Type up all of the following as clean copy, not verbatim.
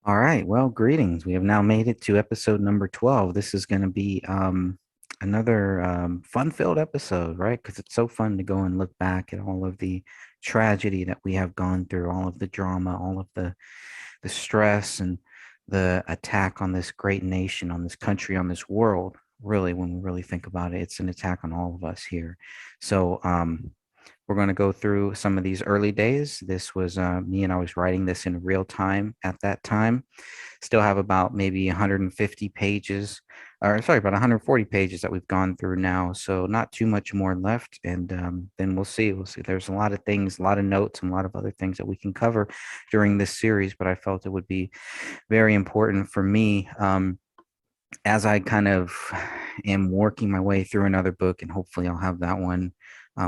All right. Well, greetings. We have now made it to episode number 12. This is going to be another fun-filled episode, right? Because it's so fun to go and look back at all of the tragedy that we have gone through, all of the drama, all of the stress and the attack on this great nation, on this country, on this world. Really, when we really think about it, it's an attack on all of us here. So, we're going to go through some of these early days. This was me, and I was writing this in real time at that time. Still have about maybe 150 pages, or sorry, about 140 pages that we've gone through now. So not too much more left. And then we'll see. We'll see. There's a lot of things, a lot of notes, and a lot of other things that we can cover during this series. But I felt it would be very important for me. As I kind of am working my way through another book, and hopefully I'll have that one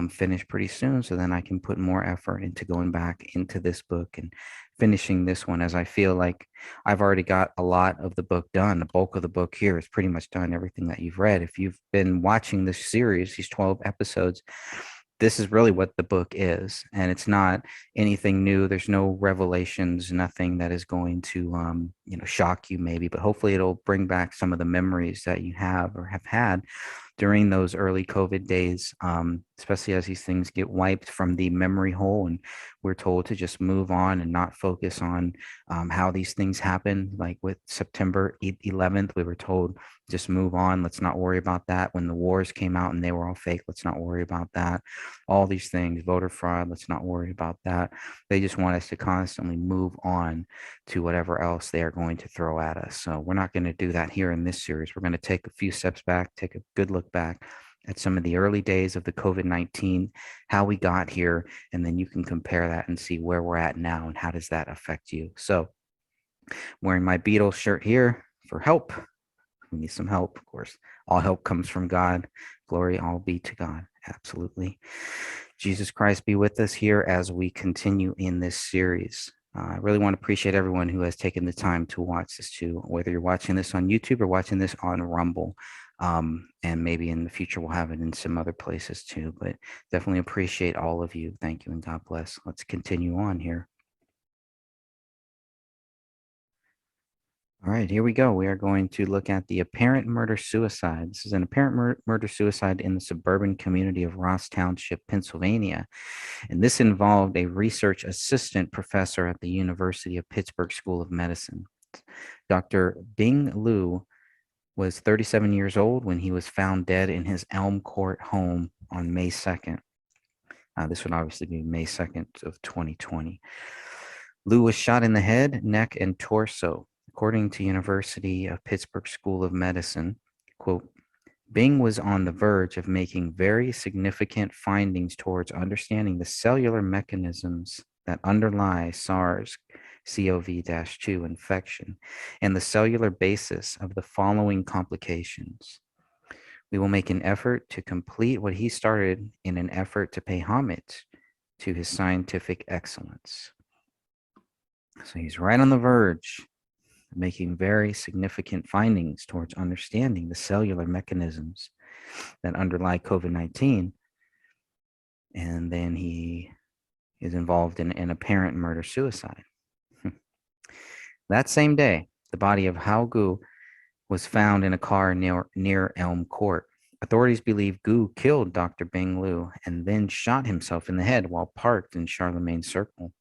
finished pretty soon, so then I can put more effort into going back into this book and finishing this one, as I feel like I've already got a lot of the book done. The bulk of the book here is pretty much done, everything that you've read. If you've been watching this series, these 12 episodes, this is really what the book is, and it's not anything new. There's no revelations, nothing that is going to shock you maybe, but hopefully it'll bring back some of the memories that you have or have had during those early COVID days, especially as these things get wiped from the memory hole, and we're told to just move on and not focus on how these things happen. Like with September 11th, we were told just move on. Let's not worry about that. When the wars came out and they were all fake, let's not worry about that. All these things, voter fraud, let's not worry about that. They just want us to constantly move on to whatever else they are going to throw at us. So we're not going to do that here in this series. We're going to take a few steps back, take a good look back at some of the early days of the COVID-19, how we got here, and then you can compare that and see where we're at now and how does that affect you. So wearing my Beatles shirt here for help. We need some help, of course. All help comes from God. Glory all be to God. Absolutely. Jesus Christ be with us here as we continue in this series. I really want to appreciate everyone who has taken the time to watch this too, whether you're watching this on YouTube or watching this on Rumble. And maybe in the future we'll have it in some other places too, but definitely appreciate all of you. Thank you and God bless. Let's continue on here. All right, here we go. We are going to look at the apparent murder-suicide. This is an apparent murder-suicide in the suburban community of Ross Township, Pennsylvania. And this involved a research assistant professor at the University of Pittsburgh School of Medicine. Dr. Bing Liu was 37 years old when he was found dead in his Elm Court home on May 2nd. This would obviously be May 2nd of 2020. Liu was shot in the head, neck, and torso. According to University of Pittsburgh School of Medicine, quote, Bing was on the verge of making very significant findings towards understanding the cellular mechanisms that underlie SARS-CoV-2 infection and the cellular basis of the following complications. We will make an effort to complete what he started in an effort to pay homage to his scientific excellence. So he's right on the verge of making very significant findings towards understanding the cellular mechanisms that underlie COVID-19. And then he is involved in an apparent murder-suicide. That same day, the body of Hao Gu was found in a car near Elm Court. Authorities believe Gu killed Dr. Bing Liu and then shot himself in the head while parked in Charlemagne Circle.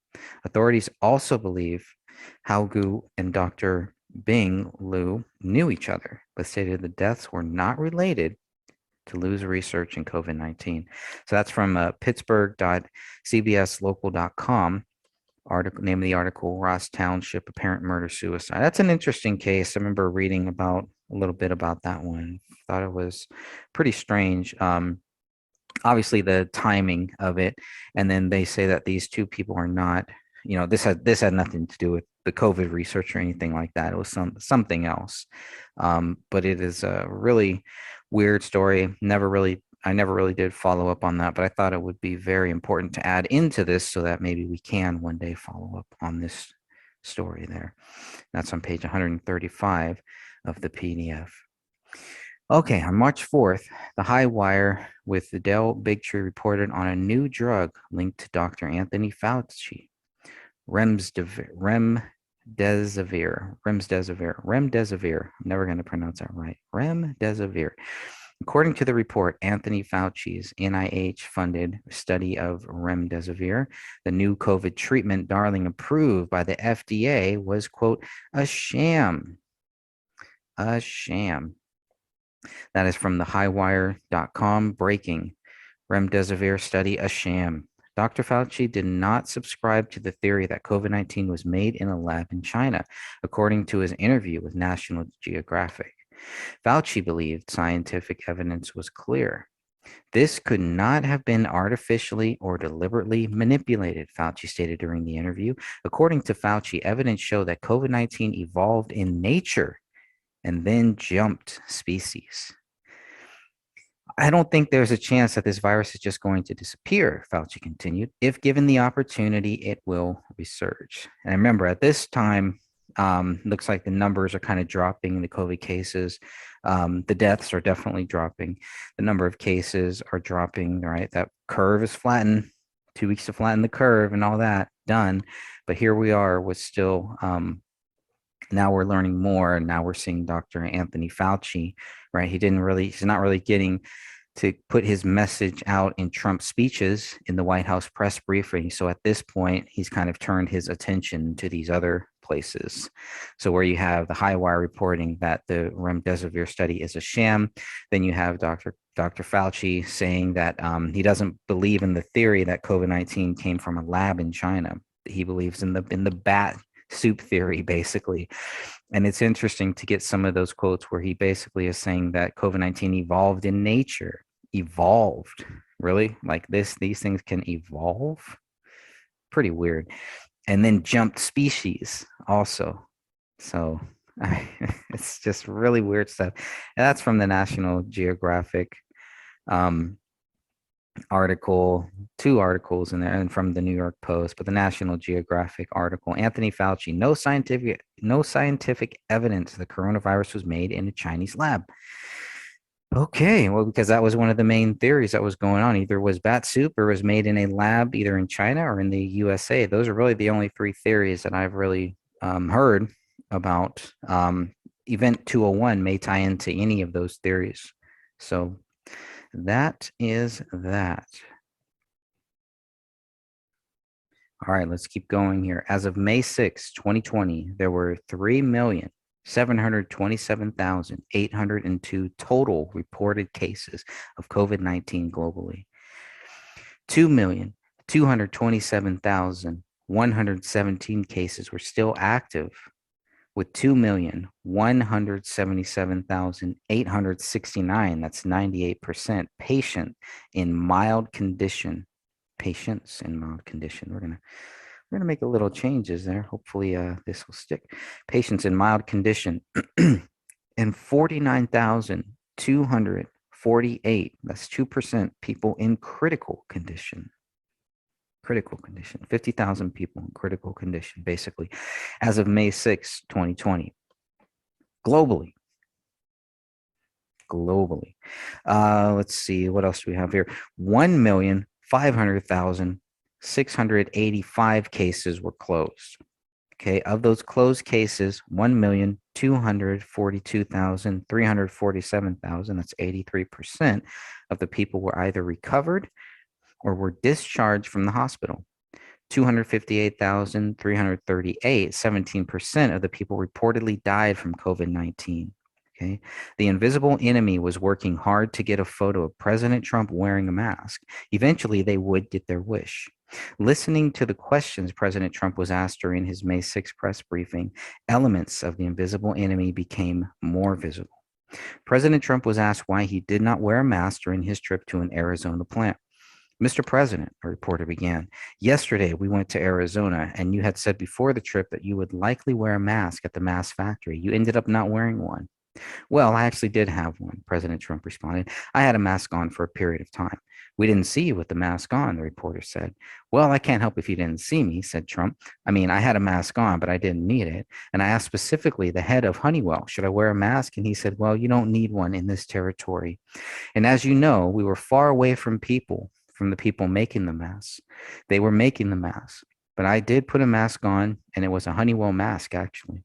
Authorities also believe Hao Gu and Dr. Bing Liu knew each other, but stated the deaths were not related to Liu's research in COVID-19. So that's from pittsburgh.cbslocal.com. Article, name of the article, Ross Township apparent murder suicide. That's an interesting case. I remember reading about a little bit about that one. Thought it was pretty strange. Obviously the timing of it, and then they say that these two people are not, this had nothing to do with the COVID research or anything like that. It was something else. But it is a really weird story. I never really did follow up on that, but I thought it would be very important to add into this so that maybe we can one day follow up on this story there. That's on page 135 of the PDF. Okay, on March 4th, the High Wire with the Dell Bigtree reported on a new drug linked to Dr. Anthony Fauci, remdesivir, Remdesivir. I'm never going to pronounce that right. Remdesivir. According to the report, Anthony Fauci's NIH-funded study of remdesivir, the new COVID treatment darling approved by the FDA, was, quote, a sham. A sham. That is from the highwire.com breaking. Remdesivir study a sham. Dr. Fauci did not subscribe to the theory that COVID-19 was made in a lab in China, according to his interview with National Geographic. Fauci believed scientific evidence was clear. This could not have been artificially or deliberately manipulated, Fauci stated during the interview. According to Fauci, evidence showed that COVID-19 evolved in nature and then jumped species. I don't think there's a chance that this virus is just going to disappear, Fauci continued. If given the opportunity, it will resurge. And remember, at this time, looks like the numbers are kind of dropping in the COVID cases. The deaths are definitely dropping. The number of cases are dropping, right? That curve is flattened. 2 weeks to flatten the curve and all that done. But here we are with still now we're learning more, and now we're seeing Dr. Anthony Fauci, right? He's not really getting to put his message out in Trump speeches in the White House press briefing. So at this point, he's kind of turned his attention to these other places. So where you have the Highwire reporting that the remdesivir study is a sham, then you have Dr. Fauci saying that he doesn't believe in the theory that COVID-19 came from a lab in China. He believes in the bat soup theory, basically. And it's interesting to get some of those quotes where he basically is saying that COVID-19 evolved in nature. Evolved, really? Like these things can evolve? Pretty weird. And then jumped species also. So it's just really weird stuff. And that's from the National Geographic article, 2 articles in there, and from the New York Post, but the National Geographic article. Anthony Fauci, no scientific evidence the coronavirus was made in a Chinese lab. Okay, well, because that was one of the main theories that was going on. Either was bat soup or was made in a lab, either in China or in the USA. Those are really the only 3 theories that I've really heard about. Event 201 may tie into any of those theories. So that is that. All right, let's keep going here. As of May 6, 2020, there were 3,727,802 total reported cases of COVID-19 globally. 2,227,117 cases were still active, with 2,177,869, that's 98%, patients in mild condition. We're gonna make a little changes there. Hopefully, this will stick. Patients in mild condition, and 49,248. That's 2% people in critical condition. 50,000 people in critical condition, basically, as of May 6, 2020. Globally. Let's see, what else do we have here? 1,500,685 cases were closed. Okay, of those closed cases, 1,242,347, that's 83% of the people were either recovered or were discharged from the hospital. 258,338, 17% of the people reportedly died from COVID-19. Okay. The invisible enemy was working hard to get a photo of President Trump wearing a mask. Eventually, they would get their wish. Listening to the questions President Trump was asked during his May 6 press briefing, elements of the invisible enemy became more visible. President Trump was asked why he did not wear a mask during his trip to an Arizona plant. Mr. President, a reporter began, yesterday we went to Arizona and you had said before the trip that you would likely wear a mask at the mask factory. You ended up not wearing one. Well, I actually did have one, President Trump responded. I had a mask on for a period of time. We didn't see you with the mask on, the reporter said. Well, I can't help if you didn't see me, said Trump. I mean, I had a mask on, but I didn't need it. And I asked specifically the head of Honeywell, should I wear a mask? And he said, well, you don't need one in this territory. And as you know, we were far away from the people making the masks. They were making the masks. but I did put a mask on, and it was a Honeywell mask, actually.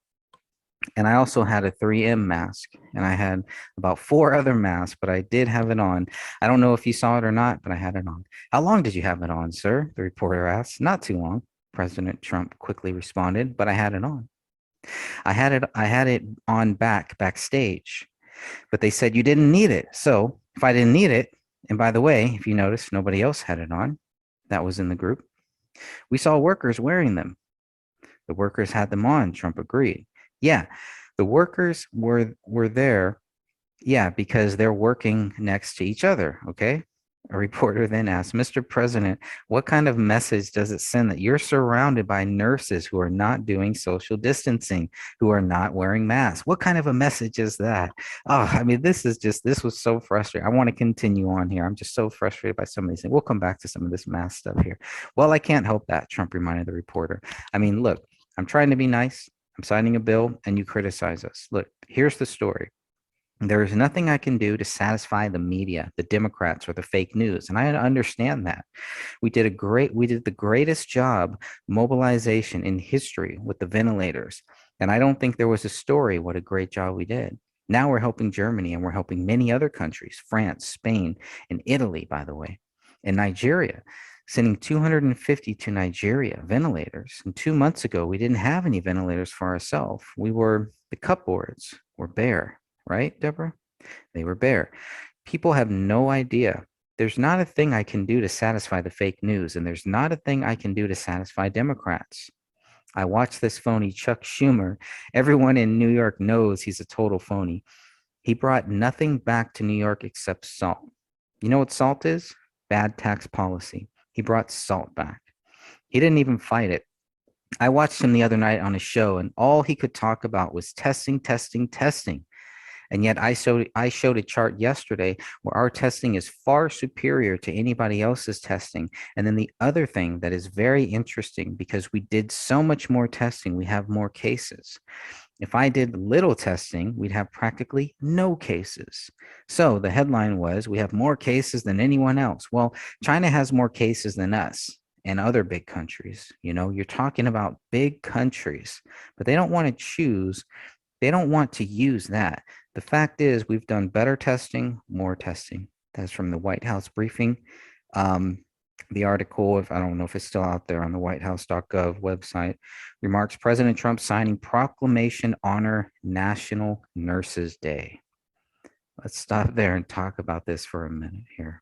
And I also had a 3M mask, and I had about four other masks, but I did have it on. I don't know if you saw it or not, but I had it on. How long did you have it on, sir? The reporter asked. Not too long. President Trump quickly responded, but I had it on. I had it on backstage, but they said you didn't need it. So if I didn't need it, and by the way, if you notice, nobody else had it on that was in the group. We saw workers wearing them. The workers had them on, Trump agreed. Yeah, the workers were there, yeah, because they're working next to each other, okay? A reporter then asked, Mr. President, what kind of message does it send that you're surrounded by nurses who are not doing social distancing, who are not wearing masks? What kind of a message is that? Oh, I mean, this was so frustrating. I want to continue on here. I'm just so frustrated by some of these things. We'll come back to some of this mask stuff here. Well, I can't help that, Trump reminded the reporter. I mean, look, I'm trying to be nice. I'm signing a bill and you criticize us. Look, here's the story. There is nothing I can do to satisfy the media, the Democrats, or the fake news. And I understand that. We did the greatest job mobilization in history with the ventilators. And I don't think there was a story what a great job we did. Now we're helping Germany and we're helping many other countries, France, Spain, and Italy, by the way, and Nigeria, sending 250 to Nigeria ventilators. And 2 months ago, we didn't have any ventilators for ourselves. The cupboards were bare, right, Deborah? They were bare. People have no idea. There's not a thing I can do to satisfy the fake news, and there's not a thing I can do to satisfy Democrats. I watched this phony Chuck Schumer. Everyone in New York knows he's a total phony. He brought nothing back to New York except salt. You know what salt is? Bad tax policy. He brought salt back. He didn't even fight it. I watched him the other night on a show, and all he could talk about was testing, testing, testing. And yet I showed a chart yesterday where our testing is far superior to anybody else's testing. And then the other thing that is very interesting, because we did so much more testing, we have more cases. If I did little testing, we'd have practically no cases. So the headline was, we have more cases than anyone else. Well, China has more cases than us and other big countries. You know, you're talking about big countries, but they don't want to choose. They don't want to use that. The fact is, we've done better testing, more testing. That's from the White House briefing. The article, if I don't know if it's still out there on the whitehouse.gov website, remarks President Trump signing proclamation honor National Nurses Day. Let's stop there and talk about this for a minute here.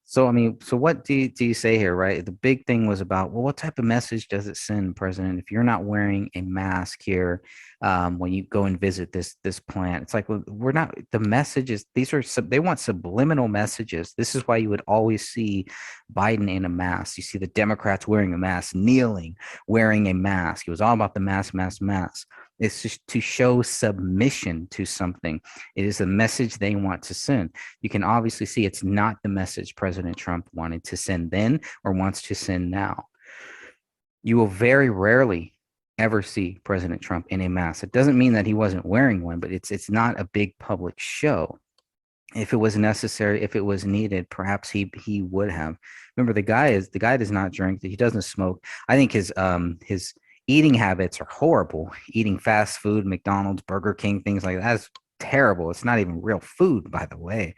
So, I mean, so what do you say here, right? The big thing was about, well, what type of message does it send, President, if you're not wearing a mask here when you go and visit this plant? It's like, well, we're not, the messages, they want subliminal messages. This is why you would always see Biden in a mask. You see the Democrats wearing a mask, kneeling, wearing a mask. It was all about the mask, mask, mask. It's just to show submission to something. It is a message they want to send. You can obviously see it's not the message President Trump wanted to send then or wants to send now. You will very rarely ever see President Trump in a mask. It doesn't mean that he wasn't wearing one, but it's not a big public show. If it was necessary, if it was needed, perhaps he would have. Remember, the guy does not drink, he doesn't smoke. I think his eating habits are horrible. Eating fast food, McDonald's, Burger King, things like that is terrible. It's not even real food, by the way.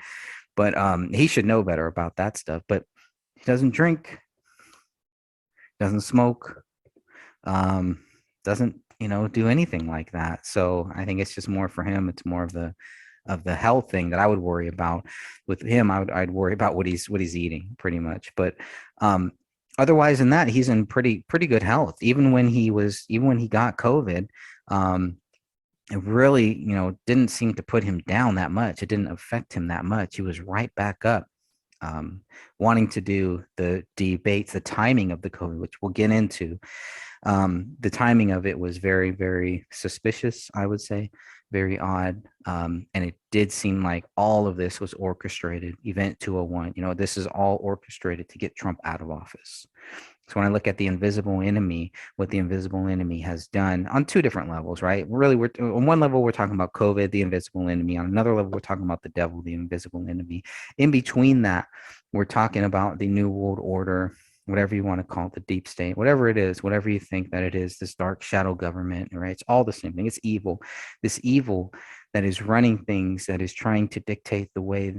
But he should know better about that stuff. But he doesn't drink, doesn't smoke, um, doesn't do anything like that. So I think it's just more for him. It's more of the health thing that I would worry about. With him, I'd worry about what he's eating pretty much. But otherwise than that, he's in pretty good health. Even when he got COVID, it really, didn't seem to put him down that much. It didn't affect him that much. He was right back up, wanting to do the debates, the timing of the COVID, which we'll get into. The timing of it was very, very suspicious, I would say, very odd. And it did seem like all of this was orchestrated. Event 201, this is all orchestrated to get Trump out of office. So when I look at the invisible enemy, what the invisible enemy has done on two different levels, right? Really, we're on one level, we're talking about COVID, the invisible enemy. On another level, we're talking about the devil, the invisible enemy. In between that, we're talking about the New World Order, whatever you want to call it, the deep state, whatever it is, whatever you think that it is, this dark shadow government, right? It's all the same thing. It's evil. This evil that is running things, that is trying to dictate the way,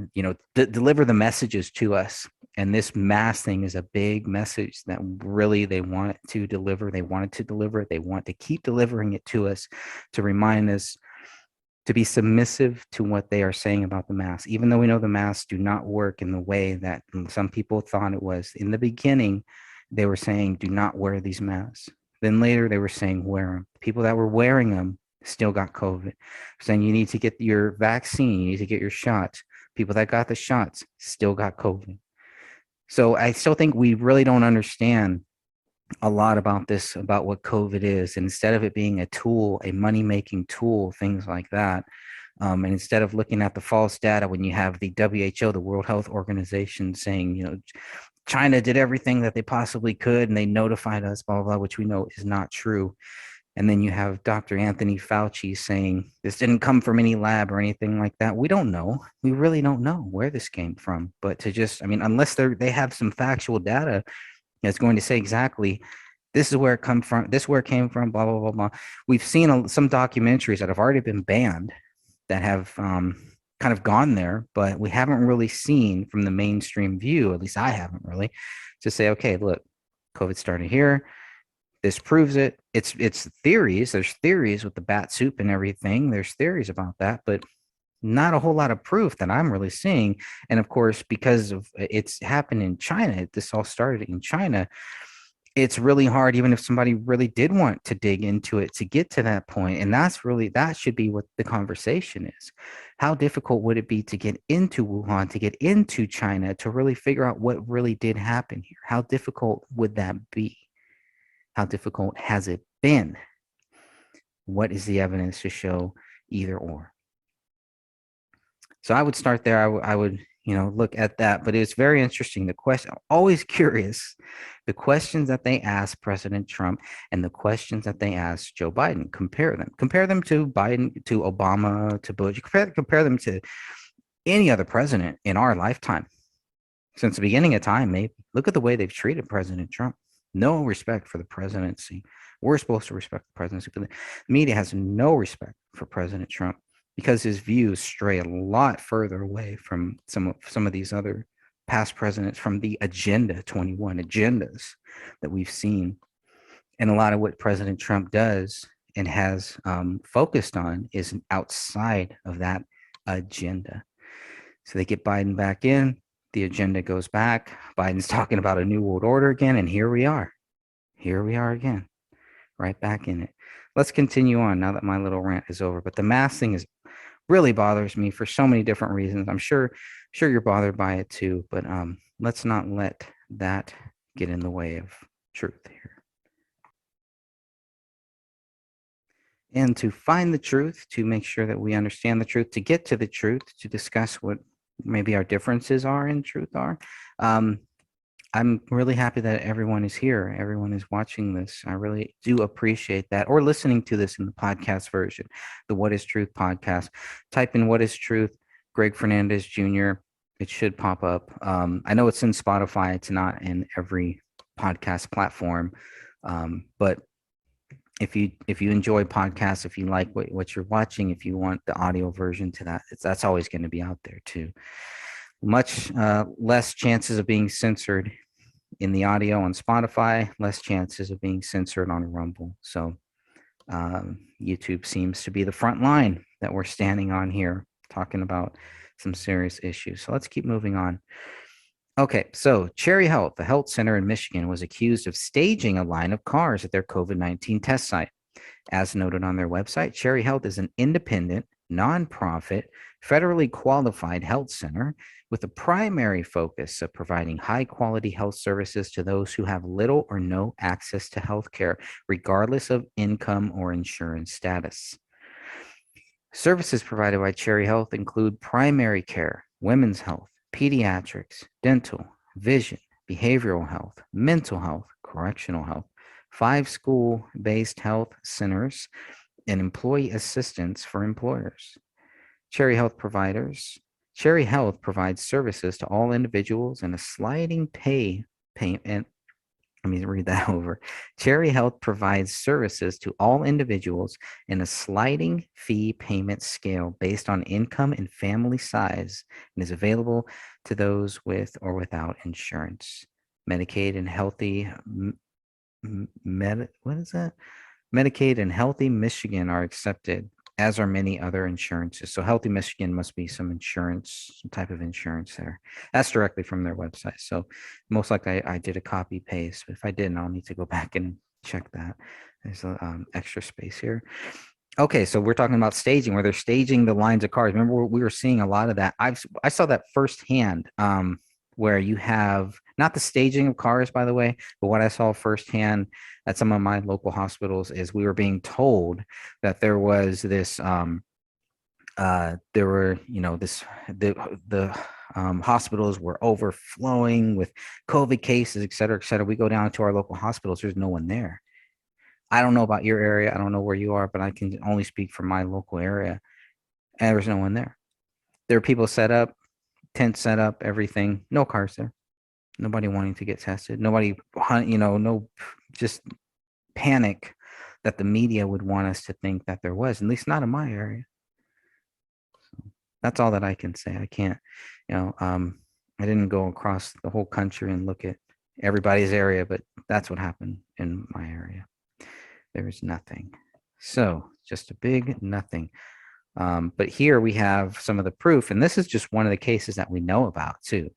deliver the messages to us. And this mass thing is a big message that really they want to deliver. They wanted to deliver it. They want to keep delivering it to us to remind us to be submissive to what they are saying about the mask, even though we know the masks do not work in the way that some people thought it was. In the beginning, they were saying, do not wear these masks. Then later, they were saying, wear them. People that were wearing them still got COVID, saying you need to get your vaccine, you need to get your shots. People that got the shots still got COVID. So I still think we really don't understand a lot about this, about what COVID is. And instead of it being a tool, a money-making tool, things like that, and instead of looking at the false data when you have the WHO, the World Health Organization, saying, China did everything that they possibly could and they notified us, blah, blah, blah, which we know is not true. And then you have Dr. Anthony Fauci saying this didn't come from any lab or anything like that. We don't know. We really don't know where this came from. But to just, unless they have some factual data that's going to say exactly this is where it come from, this is where it came from, blah, blah, blah, blah. We've seen some documentaries that have already been banned that have kind of gone there, but we haven't really seen from the mainstream view, at least I haven't really, to say, okay, look, COVID started here. This proves it. It's theories. There's theories with the bat soup and everything. There's theories about that, but not a whole lot of proof that I'm really seeing. And of course, because of it's happened in China, this all started in China. It's really hard, even if somebody really did want to dig into it to get to that point. And that should be what the conversation is. How difficult would it be to get into Wuhan, to get into China, to really figure out what really did happen here? How difficult would that be? How difficult has it been? What is the evidence to show either or? So I would start there. I would, look at that. But it's very interesting. The question, I'm always curious, the questions that they ask President Trump and the questions that they ask Joe Biden. Compare them to Biden, to Obama, to Bush. Compare them to any other president in our lifetime since the beginning of time. Maybe look at the way they've treated President Trump. No respect for the presidency. We're supposed to respect the presidency, but the media has no respect for President Trump because his views stray a lot further away from some of these other past presidents, from the Agenda 21 agendas that we've seen. And a lot of what President Trump does and has focused on is outside of that agenda. So they get Biden back in, the agenda goes back. Biden's talking about a new world order again, and here we are. Here we are again, right back in it. Let's continue on now that my little rant is over. But the mask thing really bothers me for so many different reasons. I'm sure you're bothered by it too, but let's not let that get in the way of truth here. And to find the truth, to make sure that we understand the truth, to get to the truth, to discuss what maybe our differences are in truth are. I'm really happy that everyone is here. Everyone is watching this. I really do appreciate that, or listening to this in the podcast version, the What is Truth podcast. Type in What is Truth, Greg Fernandez Jr. It should pop up. I know it's in Spotify. It's not in every podcast platform. But if you enjoy podcasts, if you like what you're watching, if you want the audio version to that, that's always going to be out there too. Much less chances of being censored in the audio on Spotify, less chances of being censored on Rumble. So YouTube seems to be the front line that we're standing on here, talking about some serious issues. So let's keep moving on. Okay, so Cherry Health, the health center in Michigan, was accused of staging a line of cars at their COVID-19 test site. As noted on their website, Cherry Health is an independent, nonprofit, federally qualified health center with a primary focus of providing high-quality health services to those who have little or no access to health care, regardless of income or insurance status. Services provided by Cherry Health include primary care, women's health, pediatrics, dental, vision, behavioral health, mental health, correctional health, 5 school-based health centers, and employee assistance for employers. Cherry Health providers. Cherry Health provides services to all individuals in a sliding payment. Let me read that over. Cherry Health provides services to all individuals in a sliding fee payment scale based on income and family size and is available to those with or without insurance. Medicaid and healthy what is that? Medicaid and Healthy Michigan are accepted, as are many other insurances. So Healthy Michigan must be some insurance, some type of insurance there. That's directly from their website. So most likely I did a copy paste. If I didn't, I'll need to go back and check that. There's a extra space here. Okay, so we're talking about staging, where they're staging the lines of cars. Remember, we were seeing a lot of that. I saw that firsthand, where you have not the staging of cars, by the way, but what I saw firsthand at some of my local hospitals is we were being told that there was this, there were, the hospitals were overflowing with COVID cases, et cetera, et cetera. We go down to our local hospitals, there's no one there. I don't know about your area. I don't know where you are, but I can only speak for my local area. And there's no one there. There are people set up, tents set up, everything. No cars there. Nobody wanting to get tested. Nobody, no, just panic that the media would want us to think that there was, at least not in my area. So that's all that I can say. I can't, I didn't go across the whole country and look at everybody's area, but that's what happened in my area. There is nothing. So just a big nothing. But here we have some of the proof, and this is just one of the cases that we know about too,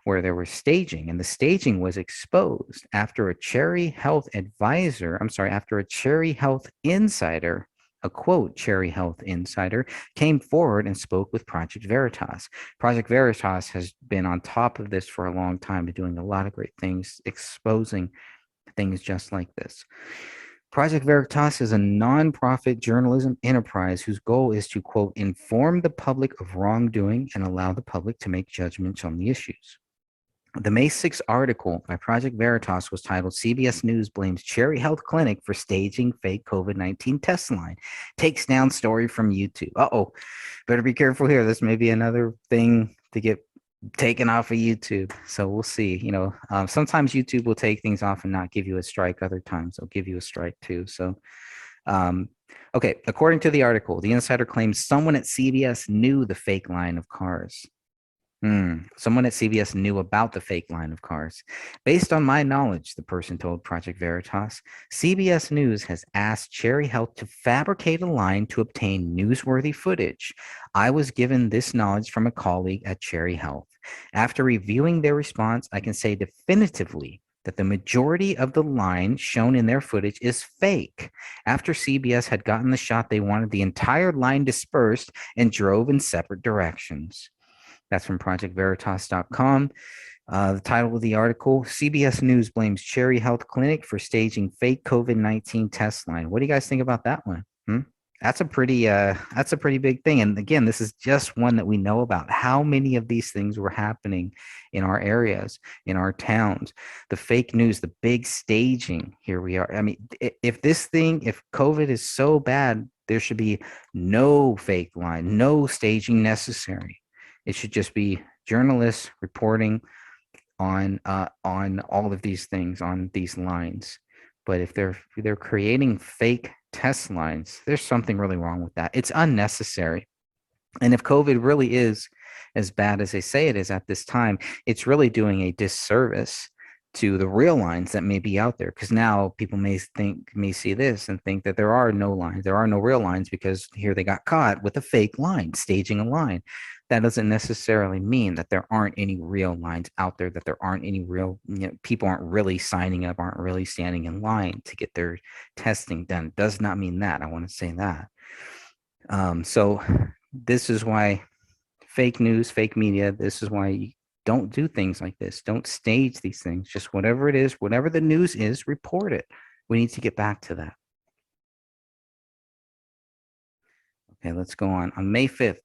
where there was staging, and the staging was exposed after a Cherry Health after a Cherry Health insider, a quote, Cherry Health insider, came forward and spoke with Project Veritas. Project Veritas has been on top of this for a long time, doing a lot of great things, exposing things just like this. Project Veritas is a nonprofit journalism enterprise whose goal is to, quote, inform the public of wrongdoing and allow the public to make judgments on the issues. The May 6 article by Project Veritas was titled CBS News Blames Cherry Health Clinic for Staging Fake COVID-19 Test Line. Takes down story from YouTube. Uh-oh, better be careful here. This may be another thing to get taken off of YouTube. So we'll see. Sometimes YouTube will take things off and not give you a strike. Other times they'll give you a strike too. So, okay. According to the article, the insider claims someone at CBS knew the fake line of cars. Someone at CBS knew about the fake line of cars. Based on my knowledge, the person told Project Veritas, CBS News has asked Cherry Health to fabricate a line to obtain newsworthy footage. I was given this knowledge from a colleague at Cherry Health. After reviewing their response, I can say definitively that the majority of the line shown in their footage is fake. After CBS had gotten the shot, they wanted the entire line dispersed and drove in separate directions. That's from projectveritas.com. The title of the article, CBS News blames Cherry Health Clinic for staging fake COVID-19 test line. What do you guys think about that one? That's a pretty big thing. And again, this is just one that we know about. How many of these things were happening in our areas, in our towns? The fake news, the big staging. Here we are. I mean, if COVID is so bad, there should be no fake line, no staging necessary. It should just be journalists reporting on all of these things, on these lines. But if they're creating fake test lines, there's something really wrong with that. It's unnecessary. And if COVID really is as bad as they say it is at this time, it's really doing a disservice to the real lines that may be out there, because now people may see this and think that there are no lines, there are no real lines, because here they got caught with a fake line, staging a line. That doesn't necessarily mean that there aren't any real lines out there, that there aren't any real, people aren't really signing up, aren't really standing in line to get their testing done. It does not mean that. I want to say that. So this is why fake news, fake media, this is why you don't do things like this. Don't stage these things. Just whatever it is, whatever the news is, report it. We need to get back to that. Okay, let's go on. On May 5th,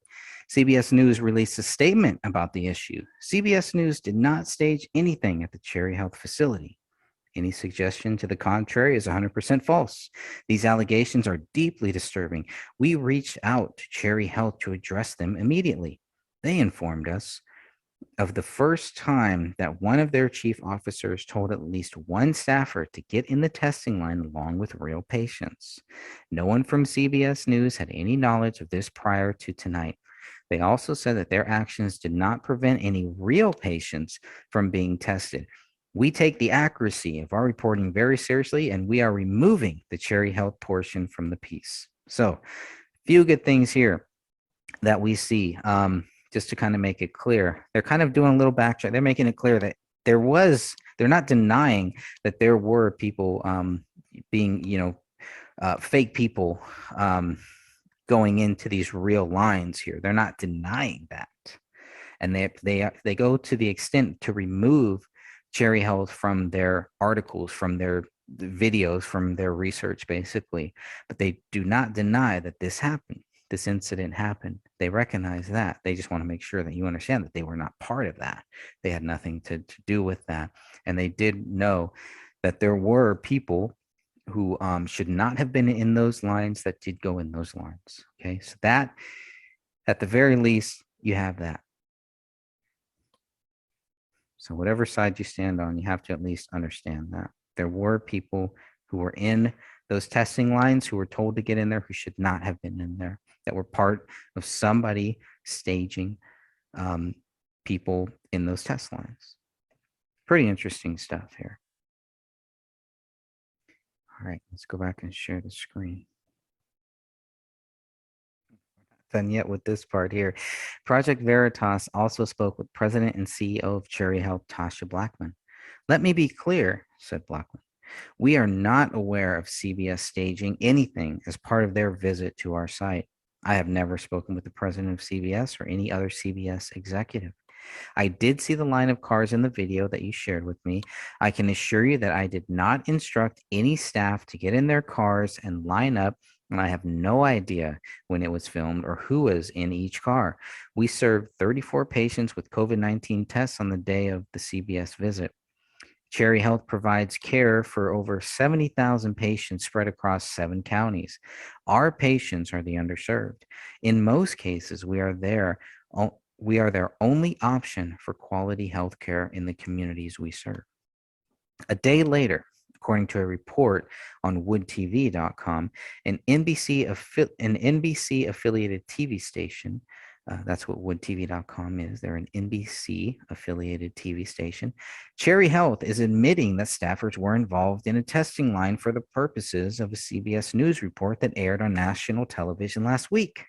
CBS News released a statement about the issue. CBS News did not stage anything at the Cherry Health facility. Any suggestion to the contrary is 100% false. These allegations are deeply disturbing. We reached out to Cherry Health to address them immediately. They informed us of the first time that one of their chief officers told at least one staffer to get in the testing line along with real patients. No one from CBS News had any knowledge of this prior to tonight. They also said that their actions did not prevent any real patients from being tested. We take the accuracy of our reporting very seriously, and we are removing the Cherry Health portion from the piece. So, few good things here that we see. Just to kind of make it clear, they're kind of doing a little backtrack. They're making it clear that they're not denying that there were people being, fake people going into these real lines here. They're not denying that. And they go to the extent to remove Cherry Health from their articles, from their videos, from their research, basically. But they do not deny that this happened. This incident happened. They recognize that. They just want to make sure that you understand that they were not part of that. They had nothing to do with that. And they did know that there were people who should not have been in those lines that did go in those lines. Okay, so that, at the very least, you have that. So whatever side you stand on, you have to at least understand that there were people who were in those testing lines who were told to get in there who should not have been in there, that were part of somebody staging people in those test lines. Pretty interesting stuff here. All right, let's go back and share the screen. Done yet with this part here. Project Veritas also spoke with President and CEO of Cherry Health, Tasha Blackman. Let me be clear, said Blackman. We are not aware of CBS staging anything as part of their visit to our site. I have never spoken with the president of CBS or any other CBS executive. I did see the line of cars in the video that you shared with me. I can assure you that I did not instruct any staff to get in their cars and line up, and I have no idea when it was filmed or who was in each car. We served 34 patients with COVID-19 tests on the day of the CBS visit. Cherry Health provides care for over 70,000 patients spread across 7 counties. Our patients are the underserved. In most cases, we are their only option for quality health care in the communities we serve. A day later, according to a report on woodtv.com, an NBC affiliated TV station, that's what woodtv.com is. They're an NBC affiliated TV station. Cherry Health is admitting that staffers were involved in a testing line for the purposes of a CBS News report that aired on national television last week.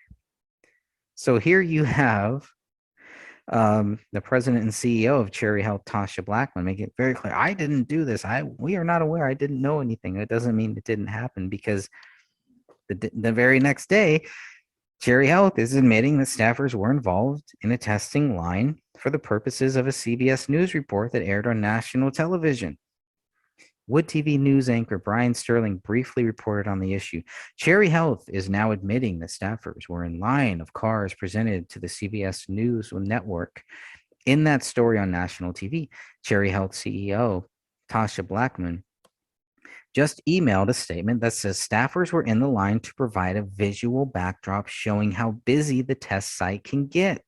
So here you have the president and CEO of Cherry Health, Tasha Blackman, make it very clear. I didn't do this. We are not aware. I didn't know anything. It doesn't mean it didn't happen, because the very next day, Cherry Health is admitting that staffers were involved in a testing line for the purposes of a CBS News report that aired on national television. Wood TV news anchor Brian Sterling briefly reported on the issue. Cherry Health is now admitting that staffers were in line of cars presented to the CBS News network. In that story on national TV, Cherry Health CEO Tasha Blackman just emailed a statement that says staffers were in the line to provide a visual backdrop showing how busy the test site can get.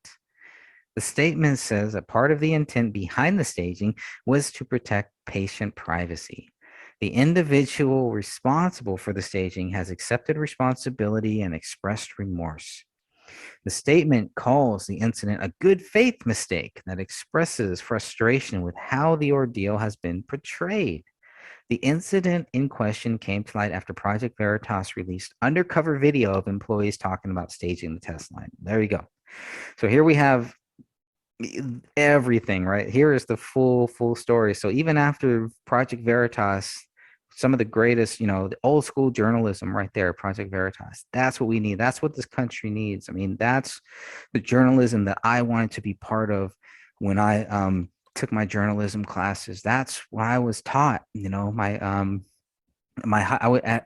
The statement says that part of the intent behind the staging was to protect patient privacy. The individual responsible for the staging has accepted responsibility and expressed remorse. The statement calls the incident a good faith mistake that expresses frustration with how the ordeal has been portrayed. The incident in question came to light after Project Veritas released undercover video of employees talking about staging the test line. There you go. So here we have everything, right? Here is the full story. So even after Project Veritas, some of the greatest, the old school journalism right there, Project Veritas, that's what we need. That's what this country needs. I mean, that's the journalism that I wanted to be part of when I took my journalism classes. That's what I was taught, my I would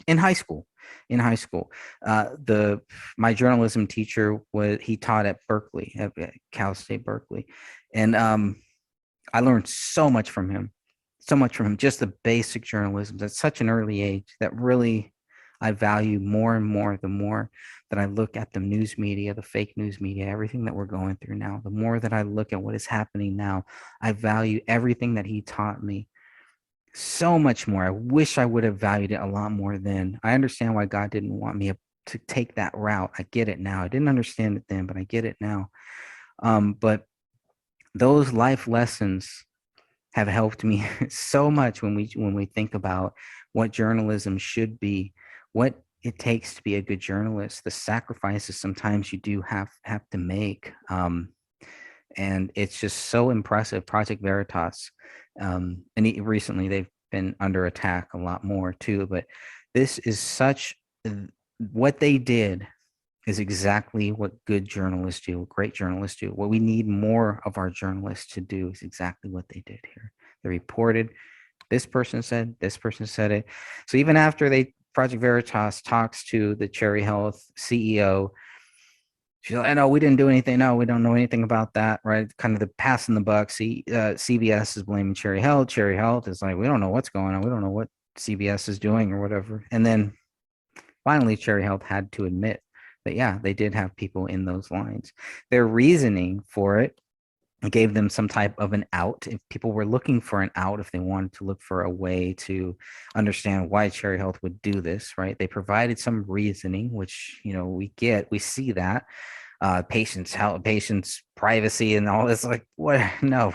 in high school. In high school, the my journalism teacher was he taught at Berkeley, at Cal State Berkeley, and I learned so much from him, so much from him. Just the basic journalism at such an early age that really I value more and more the more that I look at the news media, the fake news media, everything that we're going through now. The more that I look at what is happening now, I value everything that he taught me so much more. I wish I would have valued it a lot more then. I understand why God didn't want me to take that route. I get it now. I didn't understand it then, but I get it now. But those life lessons have helped me so much when we think about what journalism should be, what it takes to be a good journalist, the sacrifices sometimes you do have to make. And it's just so impressive. Project Veritas, and recently they've been under attack a lot more too. But this is such what they did is exactly what good journalists do, what great journalists do. What we need more of our journalists to do is exactly what they did here. They reported, this person said it. So even after Project Veritas talks to the Cherry Health CEO, she's like, I know we didn't do anything. No, we don't know anything about that, right? Kind of the passing the buck. CBS is blaming Cherry Health. Cherry Health is like, we don't know what's going on. We don't know what CBS is doing or whatever. And then finally, Cherry Health had to admit that, yeah, they did have people in those lines. Their reasoning for it gave them some type of an out. If people were looking for an out, if they wanted to look for a way to understand why Cherry Health would do this, right? They provided some reasoning, which, we see that patients health, patients privacy and all this. Like, what? No,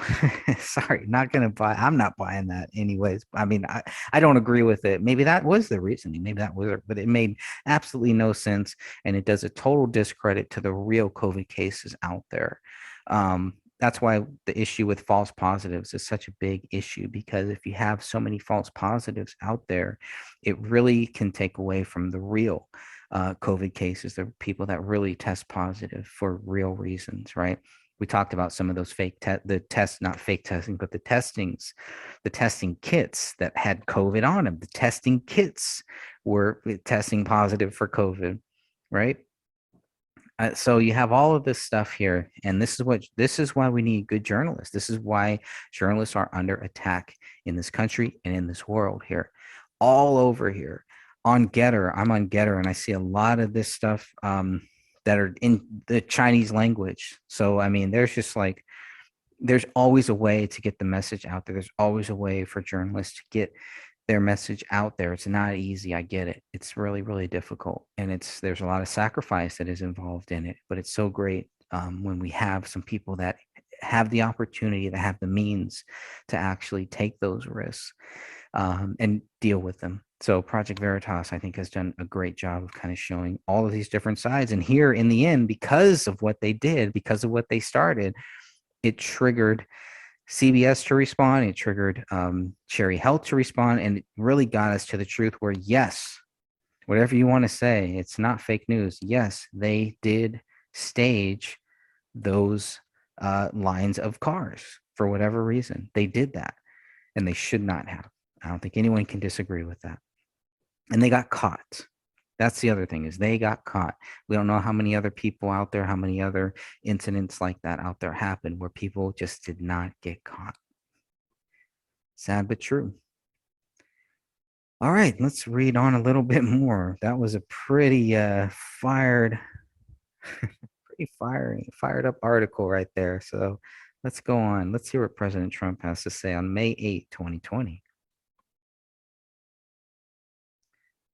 sorry, not gonna buy. I'm not buying that anyways. I mean, I don't agree with it. Maybe that was the reasoning, maybe that was it, but it made absolutely no sense, and it does a total discredit to the real COVID cases out there. That's why the issue with false positives is such a big issue, because if you have so many false positives out there, it really can take away from the real COVID cases, the people that really test positive for real reasons, right? We talked about some of those the tests, not fake testing, but the testing kits that had COVID on them. The testing kits were testing positive for COVID, right? So you have all of this stuff here, and this is why we need good journalists. This is why journalists are under attack in this country and in this world here, all over here. On Getter, I'm on Getter, and I see a lot of this stuff that are in the Chinese language. So I mean, there's always a way to get the message out there. There's always a way for journalists to get their message out there. It's not easy. I get it. It's really, really difficult. And there's a lot of sacrifice that is involved in it, but it's so great when we have some people that have the opportunity, that have the means to actually take those risks and deal with them. So Project Veritas, I think, has done a great job of kind of showing all of these different sides. And here in the end, because of what they did, because of what they started, it triggered CBS to respond. It triggered Cherry Health to respond, and it really got us to the truth where, yes, whatever you want to say, it's not fake news. Yes, they did stage those lines of cars for whatever reason. They did that, and they should not have. I don't think anyone can disagree with that. And they got caught. That's the other thing, is they got caught. We don't know how many other people out there, how many other incidents like that out there happened where people just did not get caught. Sad but true. All right, let's read on a little bit more. That was a pretty fired, pretty fired up article right there. So let's go on. Let's hear what President Trump has to say on May 8, 2020.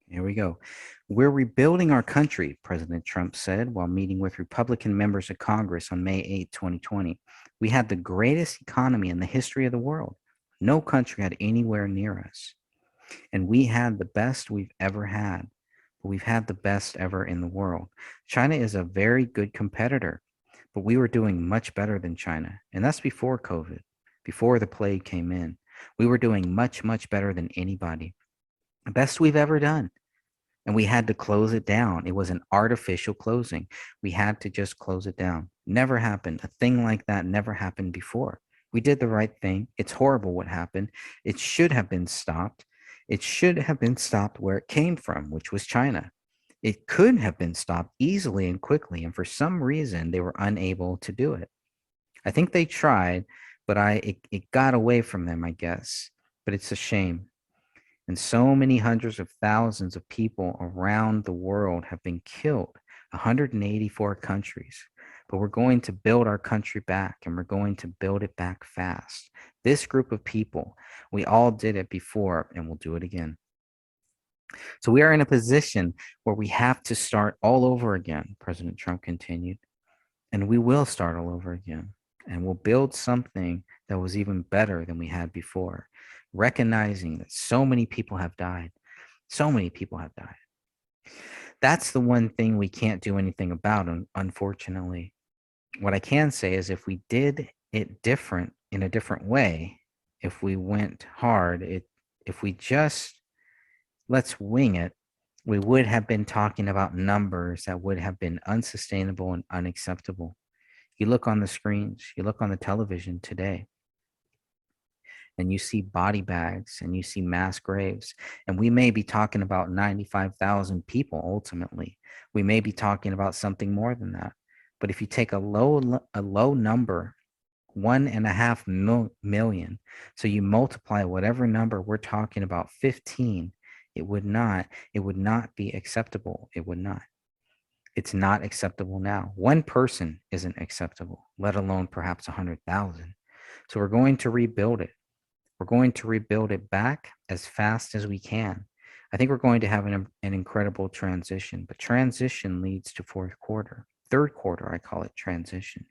Here we go. We're rebuilding our country, President Trump said while meeting with Republican members of Congress on May 8, 2020. We had the greatest economy in the history of the world. No country had anywhere near us. And we had the best we've ever had. We've had the best ever in the world. China is a very good competitor, but we were doing much better than China. And that's before COVID, before the plague came in. We were doing much, much better than anybody. The best we've ever done. And we had to close it down. It was an artificial closing. We had to just close it down. Never happened. A thing like that never happened before. We did the right thing. It's horrible what happened. It should have been stopped. It should have been stopped where it came from, which was China. It could have been stopped easily and quickly, and for some reason, they were unable to do it. I think they tried, but it got away from them, I guess. But it's a shame. And so many hundreds of thousands of people around the world have been killed, 184 countries. But we're going to build our country back, and we're going to build it back fast. This group of people, we all did it before, and we'll do it again. So we are in a position where we have to start all over again, President Trump continued. And we will start all over again. And we'll build something that was even better than we had before, recognizing that so many people have died. So many people have died. That's the one thing we can't do anything about, unfortunately. What I can say is if we did it different in a different way, if we went hard, if we just let's wing it, we would have been talking about numbers that would have been unsustainable and unacceptable. You look on the screens, you look on the television today, and you see body bags and you see mass graves. And we may be talking about 95,000 people ultimately. We may be talking about something more than that. But if you take a low number, 1.5 million, so you multiply whatever number we're talking about, 15, it would not be acceptable. It would not. It's not acceptable now. One person isn't acceptable, let alone perhaps 100,000. So we're going to rebuild it. We're going to rebuild it back as fast as we can. I think we're going to have an incredible transition, but transition leads to fourth quarter. Third quarter, I call it transition.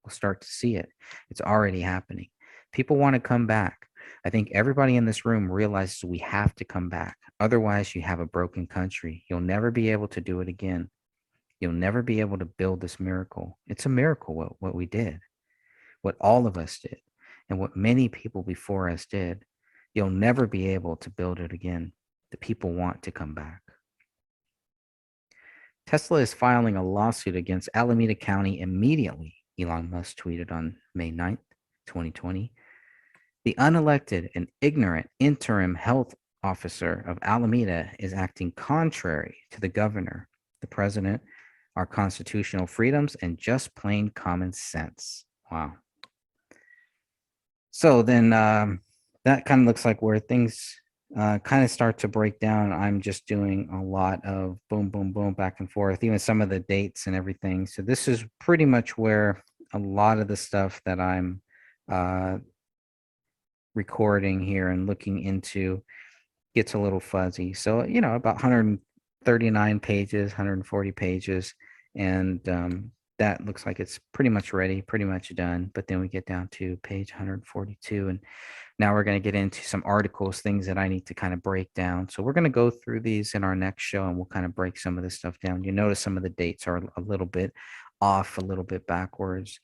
We'll start to see it. It's already happening. People want to come back. I think everybody in this room realizes we have to come back. Otherwise, you have a broken country. You'll never be able to do it again. You'll never be able to build this miracle. It's a miracle what we did, what all of us did, and what many people before us did. You'll never be able to build it again. The people want to come back. Tesla is filing a lawsuit against Alameda County immediately, Elon Musk tweeted on May 9th, 2020. The unelected and ignorant interim health officer of Alameda is acting contrary to the governor, the president, our constitutional freedoms, and just plain common sense. Wow. So then that kind of looks like where things kind of start to break down. I'm just doing a lot of boom, boom, boom, back and forth, even some of the dates and everything. So this is pretty much where a lot of the stuff that I'm recording here and looking into gets a little fuzzy. So, about 139 pages, 140 pages. And that looks like it's pretty much ready, pretty much done. But then we get down to page 142. And now we're going to get into some articles, things that I need to kind of break down. So we're going to go through these in our next show and we'll kind of break some of this stuff down. You notice some of the dates are a little bit off, a little bit backwards.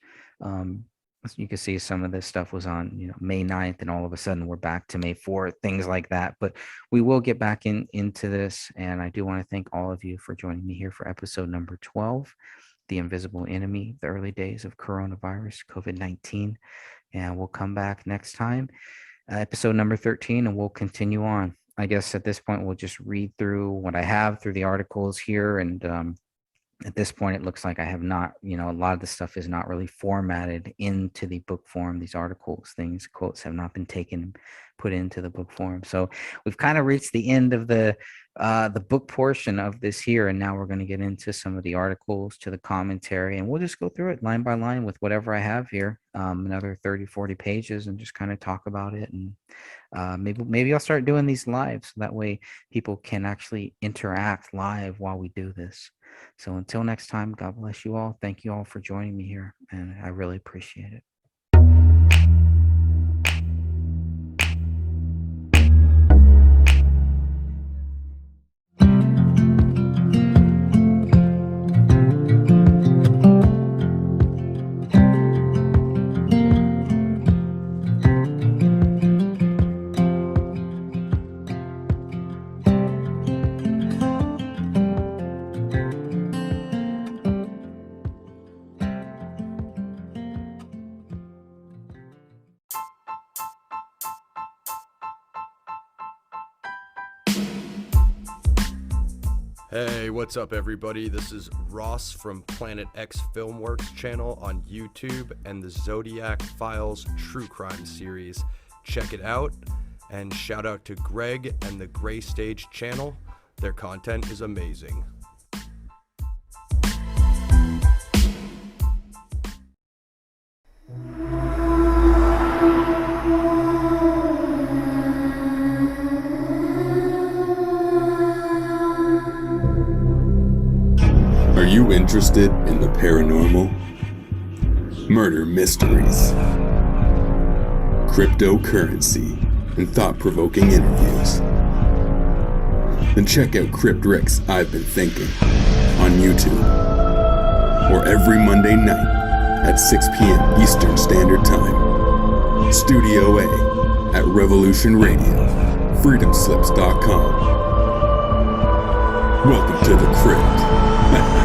You can see some of this stuff was on, May 9th, and all of a sudden we're back to May 4th, things like that. But we will get back into this. And I do want to thank all of you for joining me here for episode number 12, The Invisible Enemy, the early days of coronavirus, COVID-19. And we'll come back next time, episode number 13, and we'll continue on. I guess at this point, we'll just read through what I have through the articles here. And at this point, it looks like I have not, a lot of the stuff is not really formatted into the book form. These articles, quotes have not been put into the book form. So we've kind of reached the end of the book portion of this here. And now we're going to get into some of the articles, to the commentary, and we'll just go through it line by line with whatever I have here, another 30, 40 pages, and just kind of talk about it. And maybe I'll start doing these live, so that way people can actually interact live while we do this. So until next time, God bless you all. Thank you all for joining me here, and I really appreciate it. Hey, what's up, everybody? This is Ross from Planet X Filmworks channel on YouTube and the Zodiac Files True Crime series. Check it out, and shout out to Greg and the Gray Stage channel. Their content is amazing. Are you interested in the paranormal? Murder mysteries, cryptocurrency, and thought-provoking interviews? Then check out Crypt Rick's I've Been Thinking on YouTube, or every Monday night at 6 p.m. Eastern Standard Time. Studio A at Revolution Radio, freedomslips.com. Welcome to the Crypt.